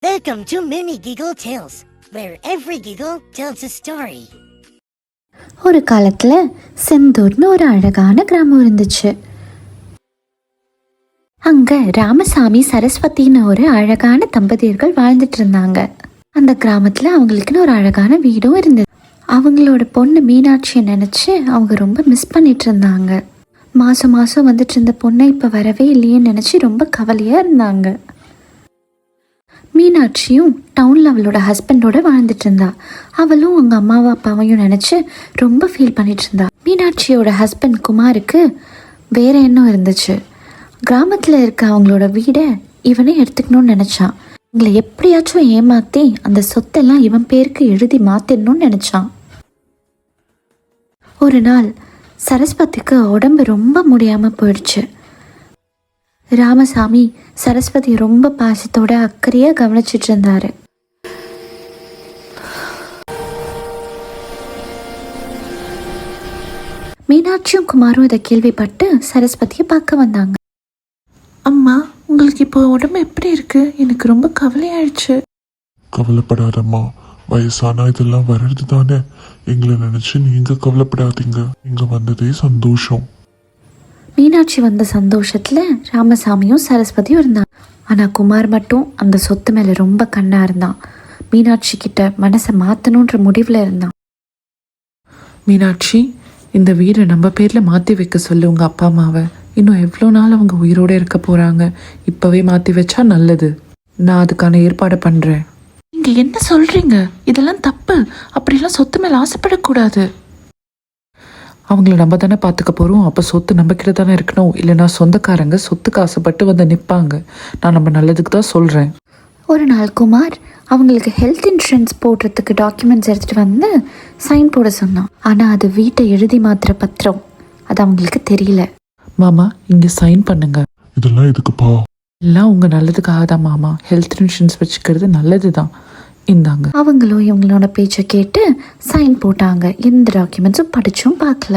Welcome to Mini Giggle Tales, where every giggle tells a story. ஒரு காலத்துல செந்தூர்னு ஒரு அழகான கிராமம் இருந்துச்சு. அங்க ராமசாமி சரஸ்வதினு ஒரு அழகான தம்பதியர்கள் வாழ்ந்துட்டு இருந்தாங்க. அந்த கிராமத்துல அவங்களுக்குன்னு ஒரு அழகான வீடும் இருந்தது. அவங்களோட பொண்ணு மீனாட்சியை நினைச்சு அவங்க ரொம்ப மிஸ் பண்ணிட்டு இருந்தாங்க. மாசம் மாசம் வந்துட்டு இருந்த பொண்ணை இப்ப வரவே இல்லையேன்னு நினைச்சு ரொம்ப கவலையா இருந்தாங்க. மீனாட்சியும் டவுனில் அவளோட ஹஸ்பண்டோட வாழ்ந்துட்டு இருந்தா. அவளும் அவங்க அம்மாவும் அப்பாவையும் நினச்சி ரொம்ப ஃபீல் பண்ணிட்டு இருந்தா. மீனாட்சியோட ஹஸ்பண்ட் குமாருக்கு வேற எண்ணம் இருந்துச்சு. கிராமத்தில் இருக்க அவங்களோட வீடை இவனே எடுத்துக்கணும்னு நினச்சான். இவங்களை எப்படியாச்சும் ஏமாற்றி அந்த சொத்தெல்லாம் இவன் பேருக்கு எழுதி மாற்றிடணும்னு நினச்சான். ஒரு நாள் சரஸ்வதிக்கு உடம்பு ரொம்ப முடியாமல் போயிடுச்சு. ராமசாமி சரஸ்வதி ரொம்ப பாசத்தோட அக்கறையா கவனிச்சிட்டு இருந்தாரு. மீனாட்சியும் குமாரும் இதை கேள்விப்பட்டு சரஸ்வதியை பார்க்க வந்தாங்க. அம்மா, உங்களுக்கு இப்போ உடம்பு எப்படி இருக்கு? எனக்கு ரொம்ப கவலையாயிடுச்சு. கவலைப்படாதம்மா, வயசானா இதெல்லாம் வர்றது தானே. எங்களை நினைச்சு நீங்க கவலைப்படாதீங்க. இங்க வந்ததே சந்தோஷம். மீனாட்சி வந்த சந்தோஷத்துல ராமசாமியும் சரஸ்வதியும் இருந்தான். ஆனா குமார் மட்டும் அந்த சொத்து மேல ரொம்ப கண்ணா இருந்தான். மீனாட்சி கிட்ட மனசை மாத்தணும்ன்ற முடிவுல இருந்தான். மீனாட்சி, இந்த வீடை நம்ம பேர்ல மாத்தி வைக்க சொல்லு உங்க அப்பா அம்மாவை. இன்னும் எவ்வளோ நாள் அவங்க உயிரோட இருக்க போறாங்க. இப்பவே மாத்தி வச்சா நல்லது. நான் அதுக்கான ஏற்பாடு பண்றேன். நீங்க என்ன சொல்றீங்க? இதெல்லாம் தப்பு. அப்படிலாம் சொத்து மேல ஆசைப்படக்கூடாது. அவங்கள நம்ம தானே பார்த்துக்க போகிறோம். அப்போ சொத்து நம்பிக்கிட்ட தானே இருக்கணும். இல்லைனா சொந்தக்காரங்க சொத்துக்கு ஆசைப்பட்டு வந்து நிற்பாங்க. நான் நம்ம நல்லதுக்கு தான் சொல்கிறேன். ஒரு நாள் குமார் அவங்களுக்கு ஹெல்த் இன்சூரன்ஸ் போடுறதுக்கு டாக்குமெண்ட்ஸ் எடுத்துகிட்டு வந்து சைன் போட சொன்னான். ஆனால் அது வீட்டை எழுதி மாத்திர பத்திரம். அது அவங்களுக்கு தெரியல. மாமா, இங்கே சைன் பண்ணுங்க. இதெல்லாம் எதுக்குப்பா? எல்லாம் உங்கள் நல்லதுக்காக தான் மாமா. ஹெல்த் இன்சூரன்ஸ் வச்சுக்கிறது நல்லது தான். இந்தாங்க. அவங்களும் இவங்களோட பேச்சை கேட்டு சைன் போட்டாங்க. எந்த டாக்குமெண்ட்ஸும் படிச்சும் பார்க்கல.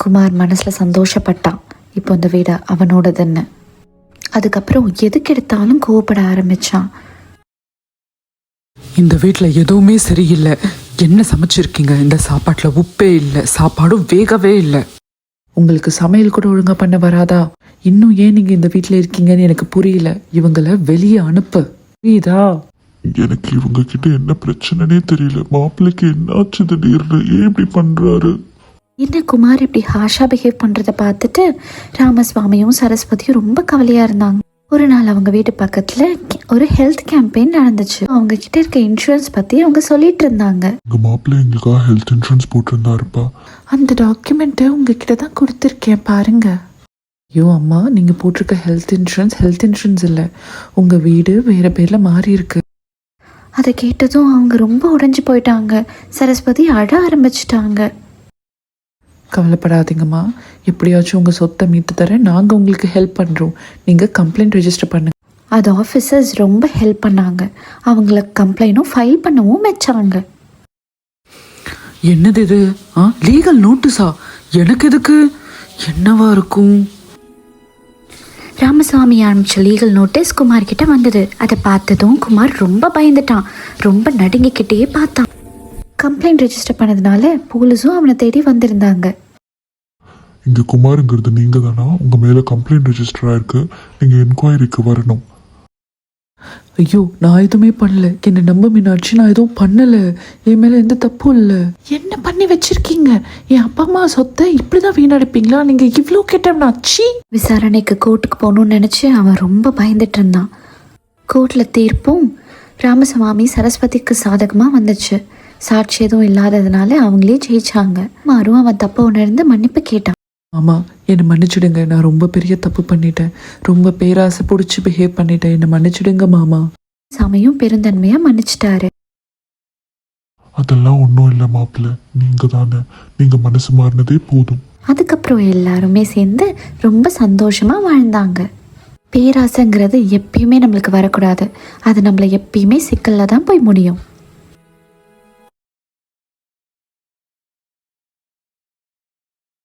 குமார் மனசுல சந்தோஷப்பட்டான். இப்போ இந்த வீடு அவனோடதுன்னு. அதுக்கப்புறம் எதுக்கு எடுத்தாலும் கோவப்பட ஆரம்பிச்சான். இந்த வீட்டில் எதுவுமே சரியில்லை. என்ன சமைச்சிருக்கீங்க? இந்த சாப்பாட்டில் உப்பே இல்லை, சாப்பாடும் வேகவே இல்லை. உங்களுக்கு சமையல் கூட ஒழுங்கா பண்ண வராதா? இன்னும் ஏன் நீங்க இந்த வீட்டில் இருக்கீங்கன்னு எனக்கு புரியல. இவங்களை வெளியே அனுப்பு, புரியுதா? எனக்கு இவங்க கிட்ட என்ன பிரச்சனைனே தெரியல. மாப்பிள்ளைக்கு என்னாச்சு திடீர்னு? ஏன் இப்படி பண்றாரு? என்ன குமார் இப்படி ஹாஷா பிஹேவ் பண்றத பார்த்துட்டு ராமசுவாமியும் சரஸ்வதியும் ரொம்ப கவலையா இருந்தாங்க. ஒரு நாள் அவங்க வீட்டு பக்கத்துல ஒரு ஹெல்த் கேம்பெயின் நடந்துச்சு. அவங்க கிட்ட இருக்க இன்சூரன்ஸ் பத்தி அவங்க சொல்லிட்டு இருந்தாங்க. உங்க மாப்பிள்ளை எங்களுக்காக ஹெல்த் இன்சூரன்ஸ் போட்டிருந்தாருப்பா. அந்த டாக்குமெண்ட்டை உங்ககிட்ட தான் கொடுத்துருக்கேன், பாருங்க. ஐயோ அம்மா, நீங்க போட்டிருக்க ஹெல்த் இன்சூரன்ஸ் இல்லை. உங்க வீடு வேற பேர்ல மாறி இருக்கு. அதை கேட்டதும் அவங்க ரொம்ப உடைஞ்சு போயிட்டாங்க. சரஸ்வதி அழ ஆரம்பிச்சிட்டாங்க. கவலைப்படாதீங்கம்மா, எப்படியாச்சும் உங்கள் சொத்தை மீட்டு தரேன். நாங்கள் உங்களுக்கு ஹெல்ப் பண்ணுறோம். நீங்கள் கம்ப்ளைண்ட் ரெஜிஸ்டர் பண்ணுங்க. அது ஆஃபீஸர்ஸ் ரொம்ப ஹெல்ப் பண்ணாங்க. அவங்கள கம்ப்ளைண்டும் ஃபைல் பண்ணவும் வச்சாங்க. என்னது இது? லீகல் நோட்டீஸா? எனக்கு எதுக்கு? என்னவா இருக்கும்? ராமசாமி ஆரம்பிச்ச லீகல் நோட்டீஸ் குமார் கிட்ட வந்தது. அதை பார்த்ததும் குமார் ரொம்ப பயந்துட்டான். ரொம்ப நடுங்கிக்கிட்டே பார்த்தான். கம்ப்ளைண்ட் ரெஜிஸ்டர் பண்ணதுனால போலீஸும் அவனை தேடி வந்திருந்தாங்க. இங்க குமாருங்கிறது நீங்க தானா? உங்க மேல கம்ப்ளைண்ட் ரெஜிஸ்டர் ஆயிருக்கு. நீங்க என்கொயரிக்கு வரணும். ஐயோ, நான் எதுவுமே பண்ணல. என்ன நம்ப மீனாட்சி, நான் எதுவும் பண்ணல. என் மேல எந்த தப்பும் இல்லை. என்ன பண்ணி வச்சிருக்கீங்க? என் அப்பா அம்மா சொத்தை இப்படிதான் வீணடிப்பீங்களா? நீங்க இவ்வளோ கேட்டோம்னாச்சி. விசாரணைக்கு கோர்ட்டுக்கு போகணும்னு நினைச்சு அவன் ரொம்ப பயந்துட்டு இருந்தான். கோர்ட்ல தீர்ப்பும் ராமசுவாமி சரஸ்வதிக்கு சாதகமா வந்துச்சு. சாட்சி எதுவும் இல்லாததுனால அவங்களே ஜெயிச்சாங்க. மாறும் அவன் தப்ப உணர்ந்து மன்னிப்பு கேட்டான். ஆமா, என்னை மன்னிச்சிடுங்க. நான் ரொம்ப பெரிய தப்பு பண்ணிட்டேன். ரொம்ப பேராசை பிடிச்சி பிஹேவ் பண்ணிட்டேன். என்னை மன்னிச்சிடுங்க மாமா. சாமியும் பெருந்தன்மையா மன்னிச்சிட்டாரு. அதெல்லாம் ஒன்றும் இல்லை மாப்பிள்ளை, நீங்க தானே. நீங்க மனசு மாறினதே போதும். அதுக்கப்புறம் எல்லாருமே சேர்ந்து ரொம்ப சந்தோஷமா வாழ்ந்தாங்க. பேராசைங்கிறது எப்பயுமே நம்மளுக்கு வரக்கூடாது. அது நம்மளை எப்பயுமே சிக்கல்ல தான் போய் முடியும்.